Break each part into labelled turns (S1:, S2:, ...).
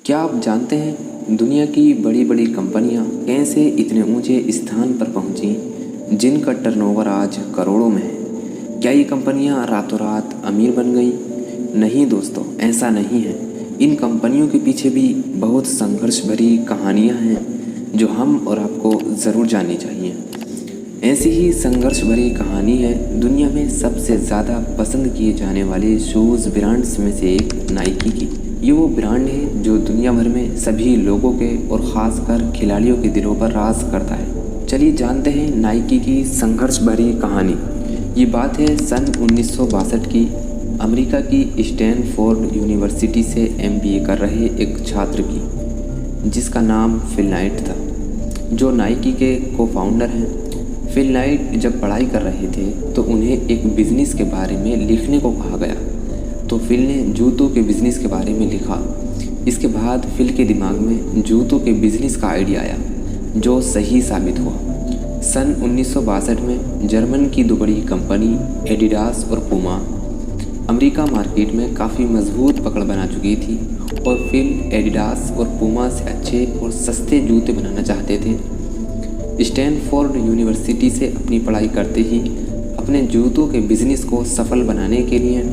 S1: क्या आप जानते हैं दुनिया की बड़ी बड़ी कंपनियां कैसे इतने ऊंचे स्थान पर पहुंची जिनका टर्नओवर आज करोड़ों में है। क्या ये कंपनियां रातों रात अमीर बन गई? नहीं दोस्तों, ऐसा नहीं है। इन कंपनियों के पीछे भी बहुत संघर्ष भरी कहानियां हैं जो हम और आपको ज़रूर जाननी चाहिए। ऐसी ही संघर्ष भरी कहानी है दुनिया में सबसे ज़्यादा पसंद किए जाने वाले शूज़ ब्रांड्स में से एक नाइकी की। ये वो ब्रांड है जो दुनिया भर में सभी लोगों के और ख़ासकर खिलाड़ियों के दिलों पर राज करता है। चलिए जानते हैं नाइकी की संघर्ष भरी कहानी। ये बात है सन 1962 की। अमेरिका की स्टैनफोर्ड यूनिवर्सिटी से MBA कर रहे एक छात्र की जिसका नाम फिल नाइट था, जो नाइकी के को-फाउंडर हैं। फिल नाइट जब पढ़ाई कर रहे थे तो उन्हें एक बिज़नेस के बारे में लिखने को कहा गया, तो फिल ने जूतों के बिज़नेस के बारे में लिखा। इसके बाद फिल के दिमाग में जूतों के बिज़नेस का आइडिया आया जो सही साबित हुआ। सन 1962 में जर्मन की दो बड़ी कंपनी एडिडास और पूमा अमेरिका मार्केट में काफ़ी मजबूत पकड़ बना चुकी थी और फिल एडिडास और पूमा से अच्छे और सस्ते जूते बनाना चाहते थे। स्टैनफोर्ड यूनिवर्सिटी से अपनी पढ़ाई करते ही अपने जूतों के बिज़नेस को सफल बनाने के लिए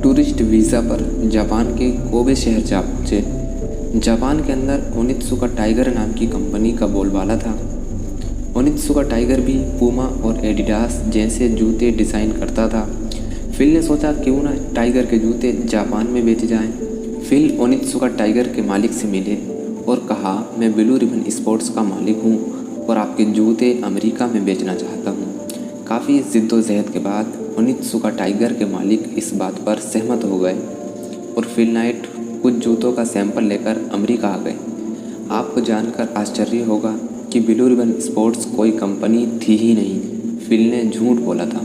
S1: टूरिस्ट वीज़ा पर जापान के कोबे शहर जा पहुँचे। जापान के अंदर ओनित्सुका टाइगर नाम की कंपनी का बोलबाला था। ओनित्सुका टाइगर भी पूमा और एडिडास जैसे जूते डिज़ाइन करता था। फिल ने सोचा क्यों ना टाइगर के जूते जापान में बेचे जाएं। फिल ओनित्सुका टाइगर के मालिक से मिले और कहा, मैं ब्लू रिबन स्पोर्ट्स का मालिक हूँ और आपके जूते अमेरिका में बेचना चाहता हूँ। काफ़ी ज़िद्दोजहद के बाद ओनित्सुका टाइगर के मालिक इस बात पर सहमत हो गए और फिल नाइट कुछ जूतों का सैंपल लेकर अमेरिका आ गए। आपको जानकर आश्चर्य होगा कि ब्लू रिबन स्पोर्ट्स कोई कंपनी थी ही नहीं। फिल ने झूठ बोला था।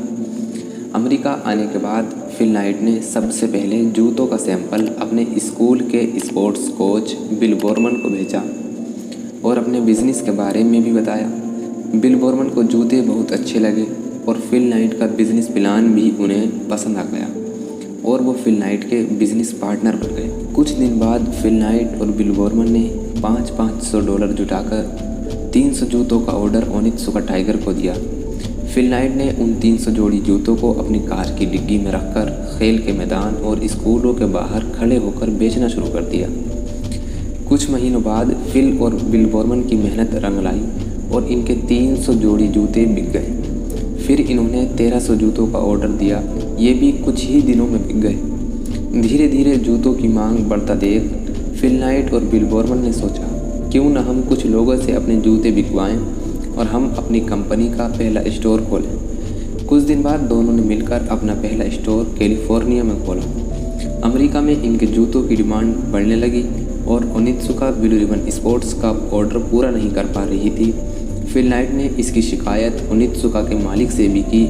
S1: अमेरिका आने के बाद फिल नाइट ने सबसे पहले जूतों का सैंपल अपने स्कूल के स्पोर्ट्स कोच बिल बोरमन को भेजा और अपने बिज़नेस के बारे में भी बताया। बिल बोरमन को जूते बहुत अच्छे लगे और फिल नाइट का बिज़नेस प्लान भी उन्हें पसंद आ गया और वो फिल नाइट के बिज़नेस पार्टनर बन गए। कुछ दिन बाद फिल नाइट और बिल बोरमन ने $500 जुटाकर 300 जूतों का ऑर्डर ओनित्सुका टाइगर को दिया। फिल नाइट ने उन 300 जोड़ी जूतों को अपनी कार की डिग्गी में रखकर खेल के मैदान और स्कूलों के बाहर खड़े होकर बेचना शुरू कर दिया। कुछ महीनों बाद फिल और बिल बोरमन की मेहनत रंग लाई और इनके 300 जोड़ी जूते बिक गए। फिर इन्होंने 1300 जूतों का ऑर्डर दिया। ये भी कुछ ही दिनों में बिक गए। धीरे धीरे जूतों की मांग बढ़ता देख फिल नाइट और बिल बोरमन ने सोचा क्यों न हम कुछ लोगों से अपने जूते बिकवाएं और हम अपनी कंपनी का पहला स्टोर खोलें। कुछ दिन बाद दोनों ने मिलकर अपना पहला स्टोर कैलिफोर्निया में खोला। अमेरिका में इनके जूतों की डिमांड बढ़ने लगी और ओनित्सुका ब्लू रिबन स्पोर्ट्स का ऑर्डर पूरा नहीं कर पा रही थी। फिल नाइट ने इसकी शिकायत ओनित्सुका के मालिक से भी की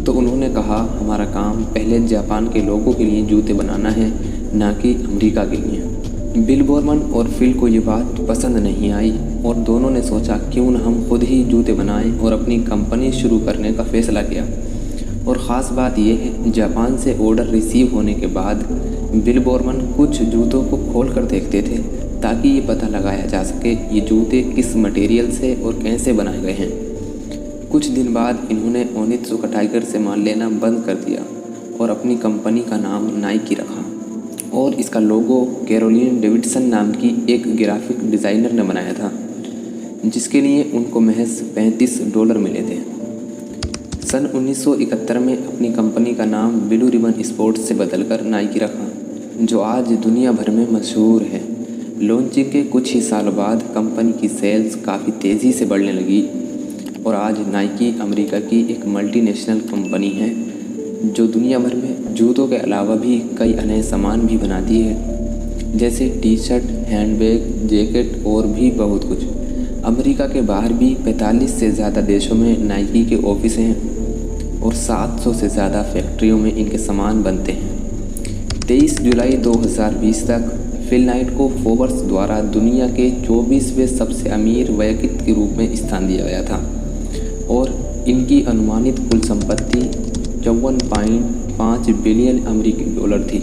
S1: तो उन्होंने कहा, हमारा काम पहले जापान के लोगों के लिए जूते बनाना है, ना कि अमेरिका के लिए। बिल बोरमन और फिल को ये बात पसंद नहीं आई और दोनों ने सोचा क्यों न हम खुद ही जूते बनाएं और अपनी कंपनी शुरू करने का फैसला किया। और ख़ास बात यह है, जापान से ऑर्डर रिसीव होने के बाद बिल बोरमन कुछ जूतों को खोल कर देखते थे ताकि ये पता लगाया जा सके ये जूते किस मटेरियल से और कैसे बनाए गए हैं। कुछ दिन बाद इन्होंने ओनित्सुका टाइगर से माल लेना बंद कर दिया और अपनी कंपनी का नाम नाइकी रखा और इसका लोगो कैरोलिन डेविडसन नाम की एक ग्राफिक डिज़ाइनर ने बनाया था जिसके लिए उनको महज $35 मिले थे। सन 1971 में अपनी कंपनी का नाम ब्लू रिबन स्पोर्ट्स से बदलकर नाइकी रखा, जो आज दुनिया भर में मशहूर है। लॉन्चिंग के कुछ ही साल बाद कंपनी की सेल्स काफ़ी तेज़ी से बढ़ने लगी और आज नाइकी अमेरिका की एक मल्टीनेशनल कंपनी है जो दुनिया भर में जूतों के अलावा भी कई अन्य सामान भी बनाती है, जैसे टी-शर्ट, हैंडबैग, जैकेट और भी बहुत कुछ। अमेरिका के बाहर भी 45 से ज़्यादा देशों में नाइकी के ऑफिस हैं और 700 से ज़्यादा फैक्ट्रियों में इनके सामान बनते हैं। 23 जुलाई 2020 तक फिल नाइट को फोर्ब्स द्वारा दुनिया के 24वें सबसे अमीर व्यक्ति के रूप में स्थान दिया गया था और इनकी अनुमानित कुल संपत्ति $54.5 बिलियन अमेरिकी थी।